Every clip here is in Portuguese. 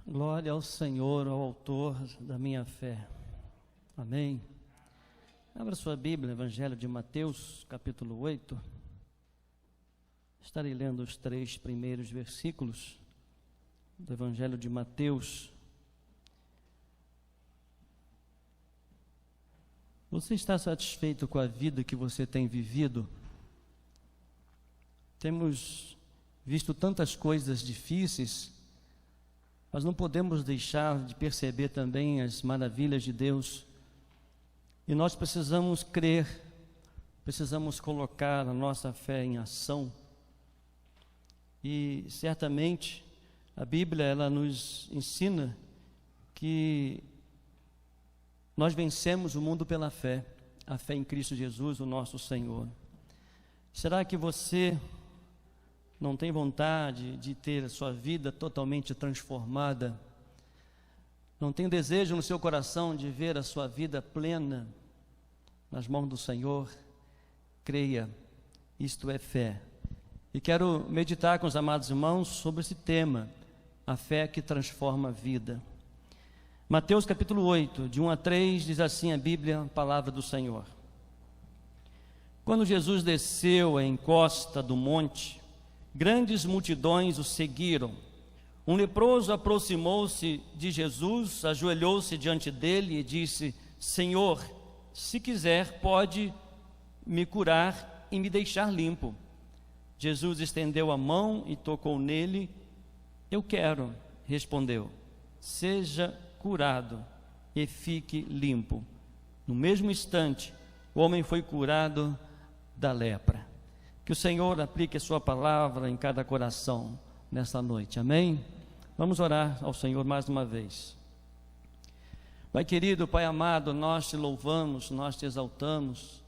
Glória ao Senhor, ao autor da minha fé. Amém. Abra sua Bíblia, Evangelho de Mateus, capítulo 8. Estarei lendo os 3 primeiros versículos do Evangelho de Mateus. Você está satisfeito com a vida que você tem vivido? Temos visto tantas coisas difíceis, mas não podemos deixar de perceber também as maravilhas de Deus. E nós precisamos crer, precisamos colocar a nossa fé em ação. E certamente a Bíblia ela nos ensina que nós vencemos o mundo pela fé, a fé em Cristo Jesus, o nosso Senhor. Será que você não tem vontade de ter a sua vida totalmente transformada? Não tem desejo no seu coração de ver a sua vida plena nas mãos do Senhor? Creia, isto é fé. E quero meditar com os amados irmãos sobre esse tema, a fé que transforma a vida. Mateus capítulo 8, de 1 a 3, diz assim a Bíblia, a palavra do Senhor. Quando Jesus desceu à encosta do monte, grandes multidões o seguiram. Um leproso aproximou-se de Jesus, ajoelhou-se diante dele e disse: Senhor, se quiser, pode me curar e me deixar limpo. Jesus estendeu a mão e tocou nele. Eu quero, respondeu. Seja curado e fique limpo. No mesmo instante, o homem foi curado da lepra. Que o Senhor aplique a sua palavra em cada coração nesta noite, amém? Vamos orar ao Senhor mais uma vez. Pai querido, Pai amado, nós te louvamos, nós te exaltamos.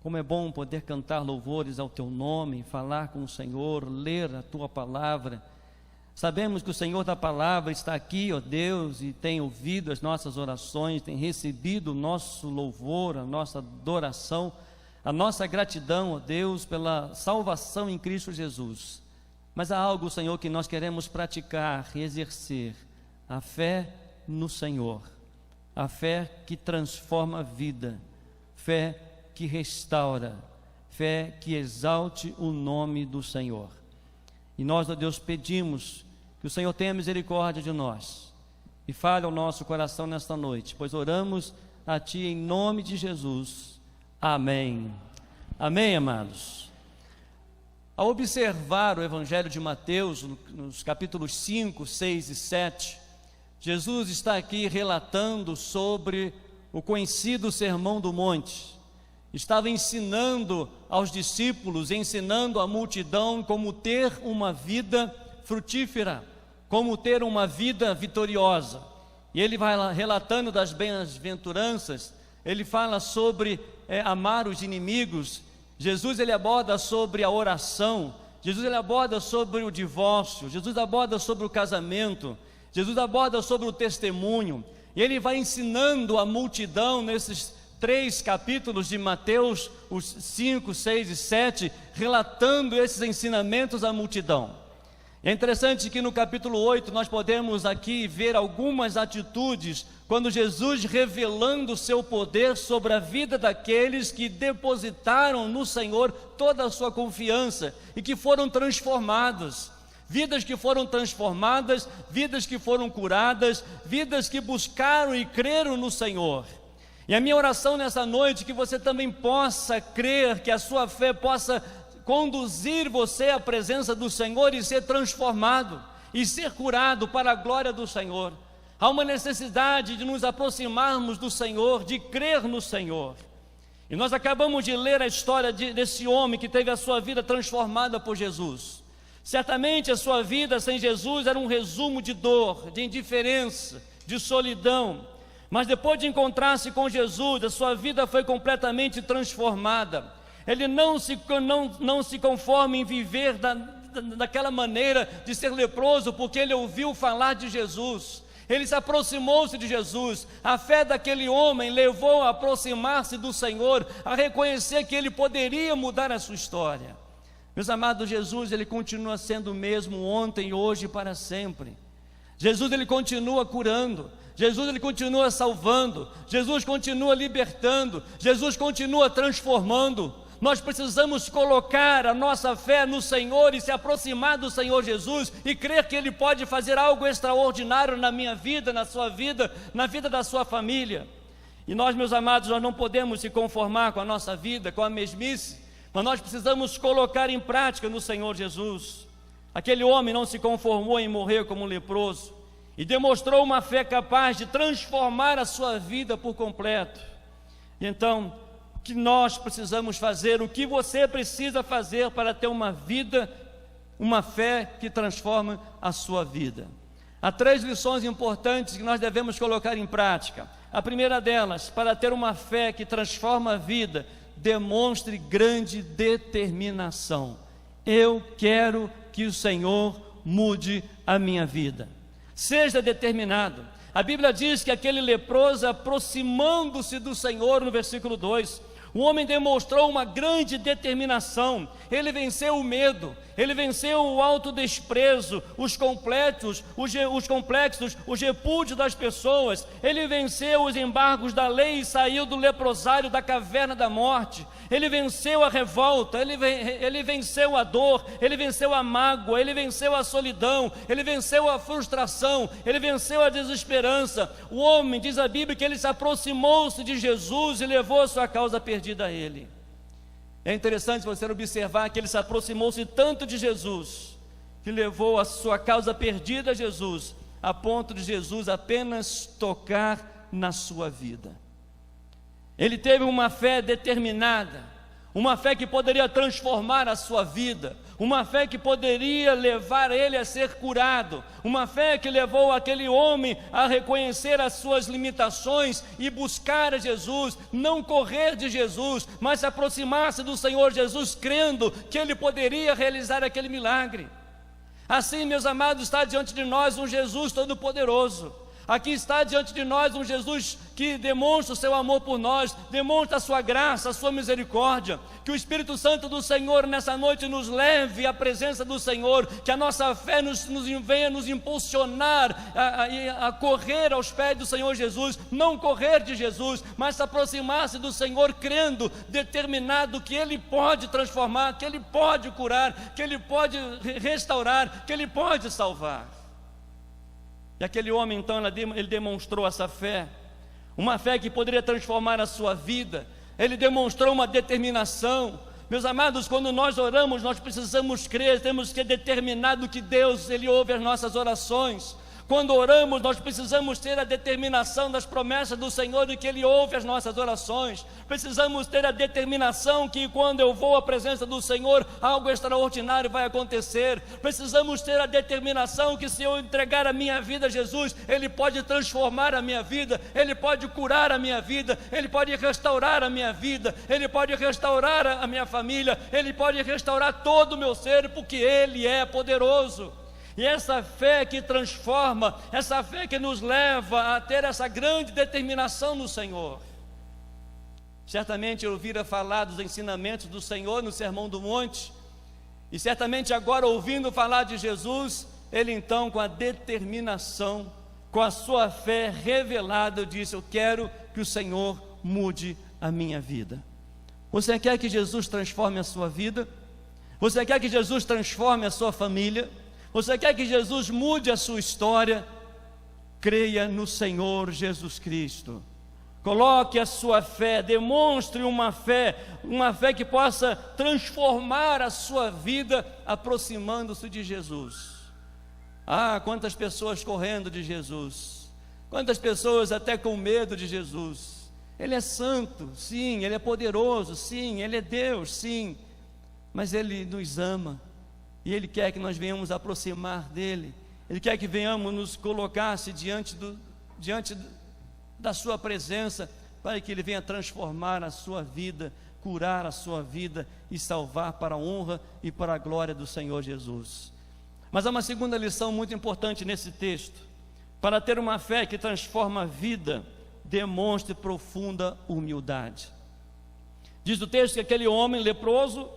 Como é bom poder cantar louvores ao teu nome, falar com o Senhor, ler a tua palavra. Sabemos que o Senhor da palavra está aqui, ó Deus, e tem ouvido as nossas orações, tem recebido o nosso louvor, a nossa adoração, a nossa gratidão, ó Deus, pela salvação em Cristo Jesus. Mas há algo, Senhor, que nós queremos praticar e exercer: a fé no Senhor, a fé que transforma a vida, fé que restaura, fé que exalte o nome do Senhor. E nós, ó Deus, pedimos que o Senhor tenha misericórdia de nós e fale ao nosso coração nesta noite, pois oramos a Ti em nome de Jesus. Amém. Amém, amados. Ao observar o Evangelho de Mateus, nos capítulos 5, 6 e 7, Jesus está aqui relatando sobre o conhecido Sermão do Monte. Estava ensinando aos discípulos, ensinando à multidão como ter uma vida frutífera, como ter uma vida vitoriosa. E ele vai relatando das bem-aventuranças, ele fala sobre amar os inimigos. Jesus ele aborda sobre a oração, Jesus ele aborda sobre o divórcio, Jesus aborda sobre o casamento, Jesus aborda sobre o testemunho. E ele vai ensinando a multidão nesses 3 capítulos de Mateus, os 5, 6 e 7, relatando esses ensinamentos à multidão. É interessante que no capítulo 8 nós podemos aqui ver algumas atitudes, quando Jesus revelando o seu poder sobre a vida daqueles que depositaram no Senhor toda a sua confiança e que foram transformados. Vidas que foram transformadas, vidas que foram curadas, vidas que buscaram e creram no Senhor. E a minha oração nessa noite é que você também possa crer, que a sua fé possa conduzir você à presença do Senhor e ser transformado, e ser curado para a glória do Senhor. Há uma necessidade de nos aproximarmos do Senhor, de crer no Senhor. E nós acabamos de ler a história desse homem que teve a sua vida transformada por Jesus. Certamente a sua vida sem Jesus era um resumo de dor, de indiferença, de solidão. Mas depois de encontrar-se com Jesus, a sua vida foi completamente transformada. Ele não se conforma em viver daquela maneira de ser leproso, porque ele ouviu falar de Jesus. Ele se aproximou-se de Jesus. A fé daquele homem levou a aproximar-se do Senhor, a reconhecer que ele poderia mudar a sua história. Meus amados, Jesus, ele continua sendo o mesmo ontem, hoje e para sempre. Jesus, ele continua curando. Jesus, ele continua salvando. Jesus continua libertando. Jesus continua transformando. Nós precisamos colocar a nossa fé no Senhor e se aproximar do Senhor Jesus e crer que Ele pode fazer algo extraordinário na minha vida, na sua vida, na vida da sua família. E nós, meus amados, nós não podemos se conformar com a nossa vida, com a mesmice, mas nós precisamos colocar em prática no Senhor Jesus. Aquele homem não se conformou em morrer como um leproso e demonstrou uma fé capaz de transformar a sua vida por completo. E então, o que nós precisamos fazer, o que você precisa fazer para ter uma vida, uma fé que transforma a sua vida? Há 3 lições importantes que nós devemos colocar em prática. A primeira delas, para ter uma fé que transforma a vida, demonstre grande determinação. Eu quero que o Senhor mude a minha vida. Seja determinado. A Bíblia diz que aquele leproso, aproximando-se do Senhor, no versículo 2, o homem demonstrou uma grande determinação. Ele venceu o medo, ele venceu o autodesprezo, os complexos, os repúdios das pessoas. Ele venceu os embargos da lei e saiu do leprosário, da caverna da morte. Ele venceu a revolta, ele venceu a dor, ele venceu a mágoa, ele venceu a solidão, ele venceu a frustração, ele venceu a desesperança. O homem, diz a Bíblia, que ele se aproximou-se de Jesus e levou a sua causa perdida a ele. É interessante você observar que ele se aproximou-se tanto de Jesus, que levou a sua causa perdida a Jesus, a ponto de Jesus apenas tocar na sua vida. Ele teve uma fé determinada, uma fé que poderia transformar a sua vida, uma fé que poderia levar ele a ser curado, uma fé que levou aquele homem a reconhecer as suas limitações e buscar a Jesus, não correr de Jesus, mas se aproximar-se do Senhor Jesus, crendo que ele poderia realizar aquele milagre. Assim, meus amados, está diante de nós um Jesus todo-poderoso. Aqui está diante de nós um Jesus que demonstra o seu amor por nós, demonstra a sua graça, a sua misericórdia. Que o Espírito Santo do Senhor nessa noite nos leve à presença do Senhor, que a nossa fé venha nos impulsionar a correr aos pés do Senhor Jesus, não correr de Jesus, mas se aproximar-se do Senhor, crendo, determinado que Ele pode transformar, que Ele pode curar, que Ele pode restaurar, que Ele pode salvar. E aquele homem, então, ele demonstrou essa fé, uma fé que poderia transformar a sua vida. Ele demonstrou uma determinação. Meus amados, quando nós oramos, nós precisamos crer, temos que ter determinado que Deus, Ele ouve as nossas orações. Quando oramos, nós precisamos ter a determinação das promessas do Senhor e que Ele ouve as nossas orações. Precisamos ter a determinação que quando eu vou à presença do Senhor, algo extraordinário vai acontecer. Precisamos ter a determinação que se eu entregar a minha vida a Jesus, Ele pode transformar a minha vida, Ele pode curar a minha vida, Ele pode restaurar a minha vida, Ele pode restaurar a minha família, Ele pode restaurar todo o meu ser, porque Ele é poderoso. E essa fé que transforma, essa fé que nos leva a ter essa grande determinação no Senhor. Certamente eu ouvira falar dos ensinamentos do Senhor no Sermão do Monte, e certamente agora ouvindo falar de Jesus, ele então com a determinação, com a sua fé revelada, eu disse: eu quero que o Senhor mude a minha vida. Você quer que Jesus transforme a sua vida? Você quer que Jesus transforme a sua família? Você quer que Jesus mude a sua história? Creia no Senhor Jesus Cristo. Coloque a sua fé, demonstre uma fé que possa transformar a sua vida, aproximando-se de Jesus. Ah, quantas pessoas correndo de Jesus, quantas pessoas até com medo de Jesus. Ele é santo, sim, Ele é poderoso, sim, Ele é Deus, sim, mas Ele nos ama. E Ele quer que nós venhamos aproximar dEle. Ele quer que venhamos nos colocar-se diante da sua presença, para que Ele venha transformar a sua vida, curar a sua vida e salvar para a honra e para a glória do Senhor Jesus. Mas há uma segunda lição muito importante nesse texto. Para ter uma fé que transforma a vida, demonstre profunda humildade. Diz o texto que aquele homem leproso,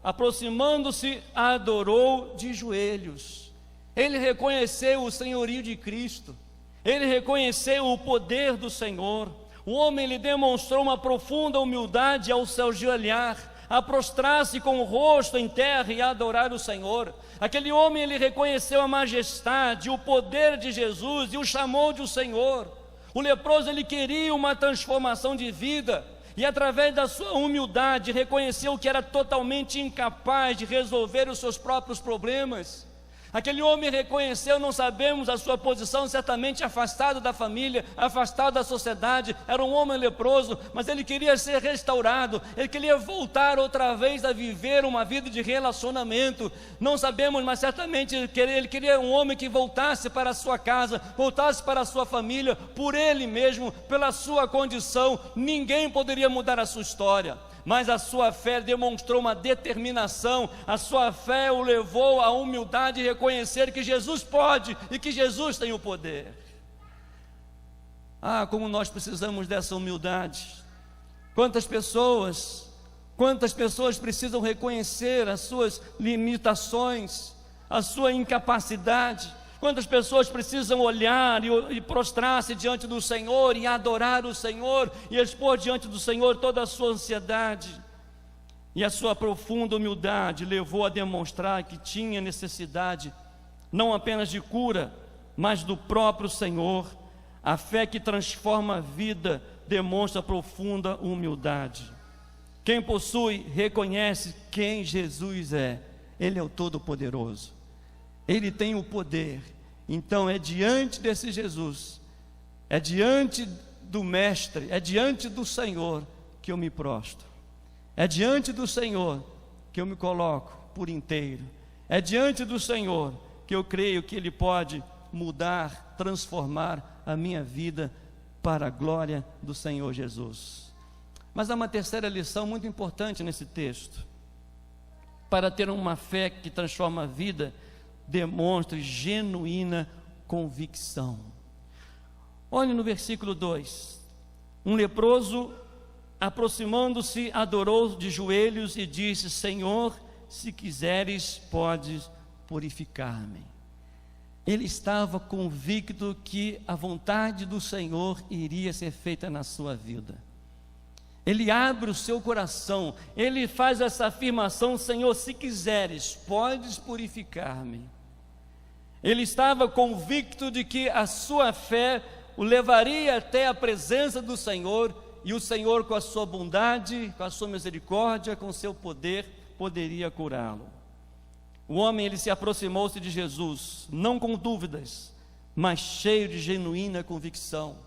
aproximando-se, adorou de joelhos. Ele reconheceu o senhorio de Cristo, ele reconheceu o poder do Senhor. O homem, ele demonstrou uma profunda humildade ao se ajoelhar, a prostrar-se com o rosto em terra e a adorar o Senhor. Aquele homem, ele reconheceu a majestade, o poder de Jesus e o chamou de o Senhor. O leproso, ele queria uma transformação de vida e através da sua humildade reconheceu que era totalmente incapaz de resolver os seus próprios problemas. Aquele homem reconheceu, não sabemos a sua posição, certamente afastado da família, afastado da sociedade, era um homem leproso, mas ele queria ser restaurado, ele queria voltar outra vez a viver uma vida de relacionamento. Não sabemos, mas certamente ele queria um homem que voltasse para a sua casa, voltasse para a sua família, por ele mesmo, pela sua condição. Ninguém poderia mudar a sua história, mas a sua fé demonstrou uma determinação, a sua fé o levou à humildade e reconhecer que Jesus pode e que Jesus tem o poder. Ah, como nós precisamos dessa humildade. Quantas pessoas precisam reconhecer as suas limitações, a sua incapacidade. Quantas pessoas precisam olhar e prostrar-se diante do Senhor e adorar o Senhor e expor diante do Senhor toda a sua ansiedade. E a sua profunda humildade levou a demonstrar que tinha necessidade não apenas de cura, mas do próprio Senhor. A fé que transforma a vida demonstra profunda humildade. Quem possui, reconhece quem Jesus é. Ele é o Todo-Poderoso. Ele tem o poder. Então é diante desse Jesus, é diante do Mestre, é diante do Senhor que eu me prostro. É diante do Senhor que eu me coloco por inteiro. É diante do Senhor que eu creio que Ele pode mudar, transformar a minha vida para a glória do Senhor Jesus. Mas há uma terceira lição muito importante nesse texto. Para ter uma fé que transforma a vida, demonstre genuína convicção. Olhe no versículo 2. Um leproso, aproximando-se, adorou de joelhos e disse: Senhor, se quiseres, podes purificar-me. Ele estava convicto que a vontade do Senhor iria ser feita na sua vida. Ele abre o seu coração, ele faz essa afirmação: Senhor, se quiseres, podes purificar-me. Ele estava convicto de que a sua fé o levaria até a presença do Senhor, e o Senhor, com a sua bondade, com a sua misericórdia, com o seu poder, poderia curá-lo. O homem, ele se aproximou-se de Jesus, não com dúvidas, mas cheio de genuína convicção.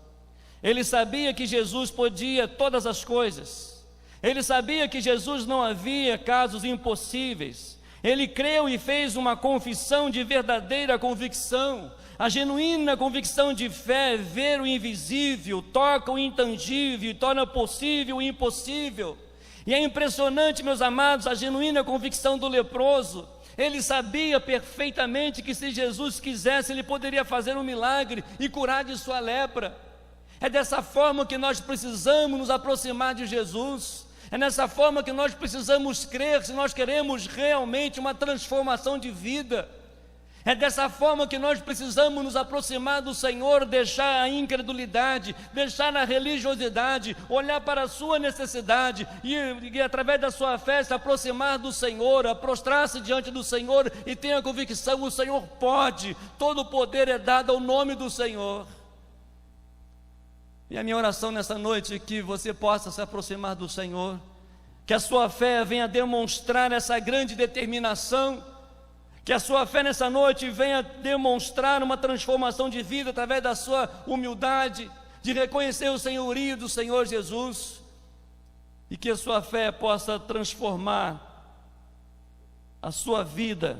Ele sabia que Jesus podia todas as coisas. Ele sabia que Jesus não havia casos impossíveis. Ele creu e fez uma confissão de verdadeira convicção. A genuína convicção de fé, ver o invisível, toca o intangível e torna possível o impossível. E é impressionante, meus amados, a genuína convicção do leproso. Ele sabia perfeitamente que se Jesus quisesse, Ele poderia fazer um milagre e curar de sua lepra. É dessa forma que nós precisamos nos aproximar de Jesus. É nessa forma que nós precisamos crer, se nós queremos realmente uma transformação de vida. É dessa forma que nós precisamos nos aproximar do Senhor, deixar a incredulidade, deixar a religiosidade, olhar para a sua necessidade e através da sua fé se aproximar do Senhor, prostrar-se diante do Senhor e ter a convicção: o Senhor pode, todo o poder é dado ao nome do Senhor. E a minha oração nessa noite é que você possa se aproximar do Senhor, que a sua fé venha demonstrar essa grande determinação, que a sua fé nessa noite venha demonstrar uma transformação de vida através da sua humildade, de reconhecer o senhorio do Senhor Jesus, e que a sua fé possa transformar a sua vida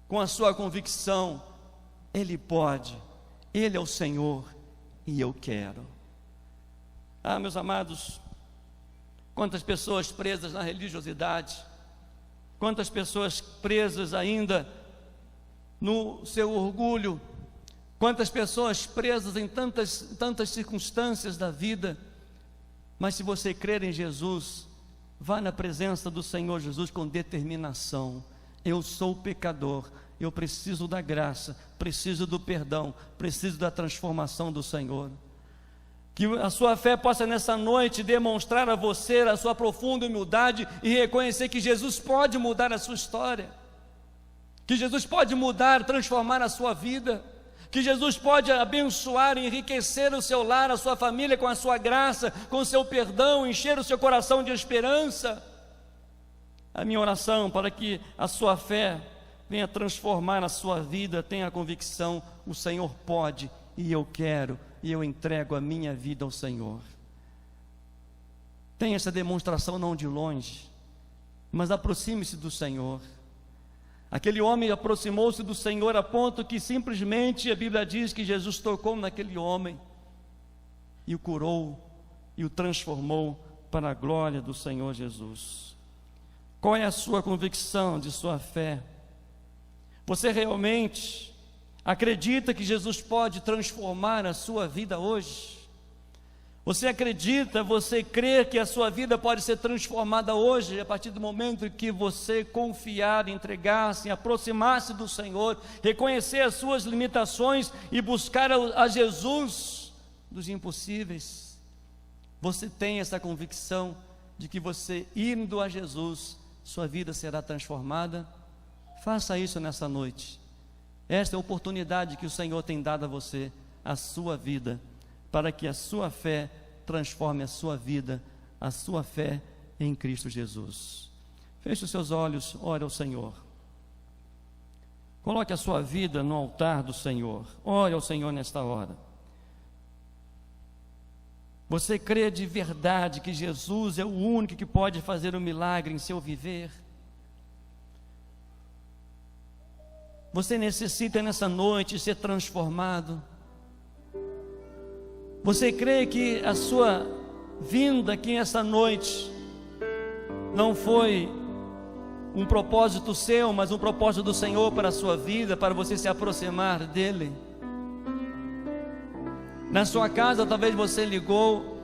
com a sua convicção: Ele pode, Ele é o Senhor e eu quero. Ah, meus amados, quantas pessoas presas na religiosidade, quantas pessoas presas ainda no seu orgulho, quantas pessoas presas em tantas circunstâncias da vida. Mas se você crer em Jesus, vá na presença do Senhor Jesus com determinação: eu sou pecador, eu preciso da graça, preciso do perdão, preciso da transformação do Senhor. Que a sua fé possa nessa noite demonstrar a você a sua profunda humildade e reconhecer que Jesus pode mudar a sua história, que Jesus pode mudar, transformar a sua vida, que Jesus pode abençoar, enriquecer o seu lar, a sua família com a sua graça, com o seu perdão, encher o seu coração de esperança. A minha oração para que a sua fé venha transformar a sua vida, tenha a convicção: o Senhor pode, e eu quero, e eu entrego a minha vida ao Senhor. Tenha essa demonstração não de longe, mas aproxime-se do Senhor. Aquele homem aproximou-se do Senhor a ponto que simplesmente a Bíblia diz que Jesus tocou naquele homem e o curou e o transformou para a glória do Senhor Jesus. Qual é a sua convicção de sua fé? Você realmente acredita que Jesus pode transformar a sua vida hoje? Você acredita, você crê que a sua vida pode ser transformada hoje, a partir do momento em que você confiar, entregar-se, aproximar-se do Senhor, reconhecer as suas limitações e buscar a Jesus dos impossíveis? Você tem essa convicção de que você indo a Jesus, sua vida será transformada? Faça isso nessa noite. Esta é a oportunidade que o Senhor tem dado a você, a sua vida, para que a sua fé transforme a sua vida, a sua fé em Cristo Jesus. Feche os seus olhos, ore ao Senhor. Coloque a sua vida no altar do Senhor. Ore ao Senhor nesta hora. Você crê de verdade que Jesus é o único que pode fazer um milagre em seu viver? Você necessita nessa noite ser transformado? Você crê que a sua vinda aqui essa noite não foi um propósito seu, mas um propósito do Senhor para a sua vida, para você se aproximar dEle? Na sua casa talvez você ligou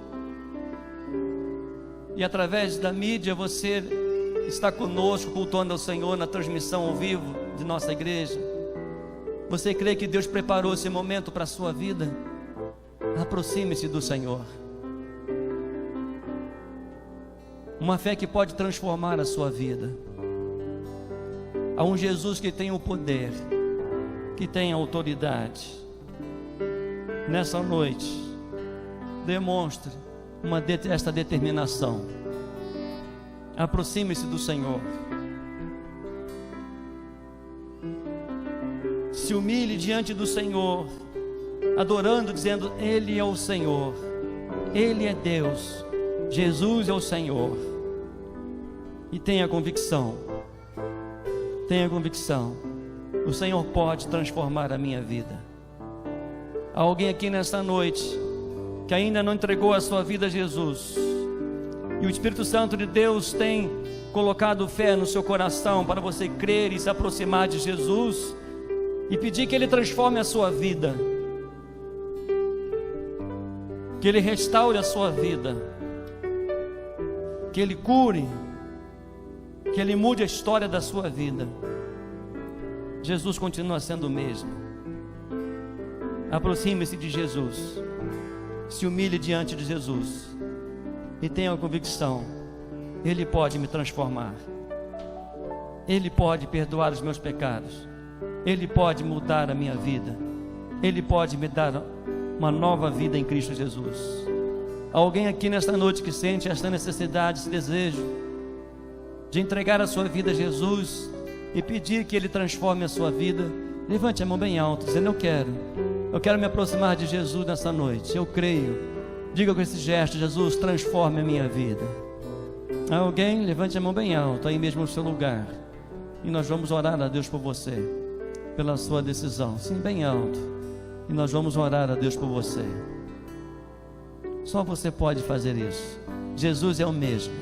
e através da mídia você está conosco, cultuando ao Senhor na transmissão ao vivo de nossa igreja. Você crê que Deus preparou esse momento para a sua vida? Aproxime-se do Senhor. Uma fé que pode transformar a sua vida. Há um Jesus que tem o poder, que tem a autoridade. Nessa noite, demonstre esta determinação. Aproxime-se do Senhor. Se humilhe diante do Senhor, adorando, dizendo: Ele é o Senhor, Ele é Deus, Jesus é o Senhor. E tenha convicção, o Senhor pode transformar a minha vida. Há alguém aqui nesta noite que ainda não entregou a sua vida a Jesus, e o Espírito Santo de Deus tem colocado fé no seu coração para você crer e se aproximar de Jesus e pedir que Ele transforme a sua vida, que Ele restaure a sua vida, que Ele cure, que Ele mude a história da sua vida. Jesus continua sendo o mesmo. Aproxime-se de Jesus, se humilhe diante de Jesus e tenha a convicção: Ele pode me transformar, Ele pode perdoar os meus pecados, Ele pode mudar a minha vida, Ele pode me dar uma nova vida em Cristo Jesus. Alguém aqui nesta noite que sente esta necessidade, esse desejo de entregar a sua vida a Jesus e pedir que Ele transforme a sua vida, levante a mão bem alto, dizendo: eu quero me aproximar de Jesus nessa noite, eu creio. Diga com esse gesto: Jesus, transforme a minha vida. Há alguém? Levante a mão bem alto, aí mesmo no seu lugar, e nós vamos orar a Deus por você, pela sua decisão. Sim, bem alto, e nós vamos orar a Deus por você. Só você pode fazer isso. Jesus é o mesmo.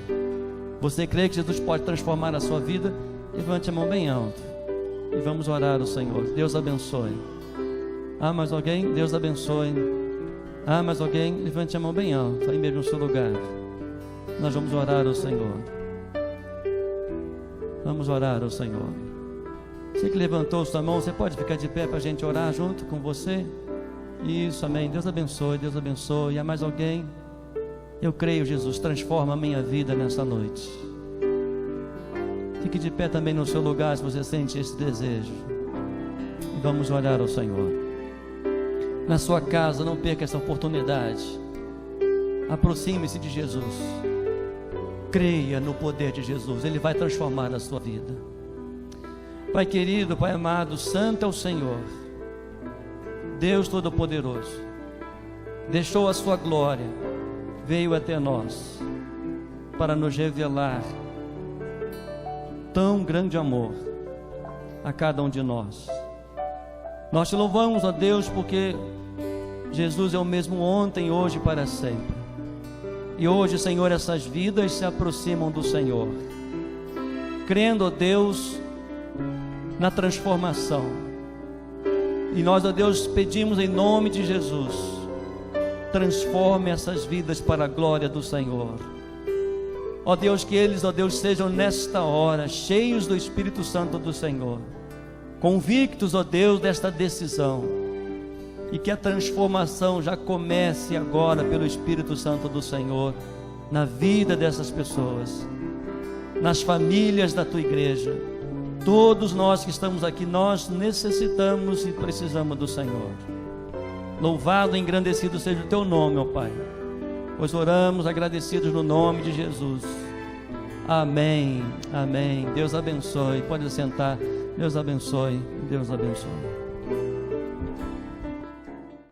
Você crê que Jesus pode transformar a sua vida? Levante a mão bem alto e vamos orar ao Senhor. Deus abençoe. Há mais alguém? Deus abençoe. Há mais alguém? Levante a mão bem alto, aí mesmo no seu lugar. Nós vamos orar ao Senhor. Vamos orar ao Senhor. Você que levantou sua mão, você pode ficar de pé para a gente orar junto com você? Isso, amém. Deus abençoe, Deus abençoe. Há mais alguém? Eu creio, Jesus, transforma a minha vida nessa noite. Fique de pé também no seu lugar se você sente esse desejo. E vamos orar ao Senhor. Na sua casa, não perca essa oportunidade. Aproxime-se de Jesus. Creia no poder de Jesus. Ele vai transformar a sua vida. Pai querido, Pai amado, santo é o Senhor, Deus Todo-Poderoso. Deixou a sua glória, veio até nós para nos revelar tão grande amor a cada um de nós. Nós te louvamos, ó Deus, porque Jesus é o mesmo ontem, hoje e para sempre. E hoje, Senhor, essas vidas se aproximam do Senhor, crendo, ó Deus, na transformação. E nós, ó Deus, pedimos em nome de Jesus, transforme essas vidas para a glória do Senhor. Ó Deus, que eles, ó Deus, sejam nesta hora cheios do Espírito Santo do Senhor, convictos, ó Deus, desta decisão, e que a transformação já comece agora pelo Espírito Santo do Senhor na vida dessas pessoas, nas famílias da tua igreja. Todos nós que estamos aqui, nós necessitamos e precisamos do Senhor. Louvado e engrandecido seja o teu nome, ó Pai, pois oramos agradecidos no nome de Jesus. Amém, amém. Deus abençoe. Pode sentar. Deus abençoe. Deus abençoe.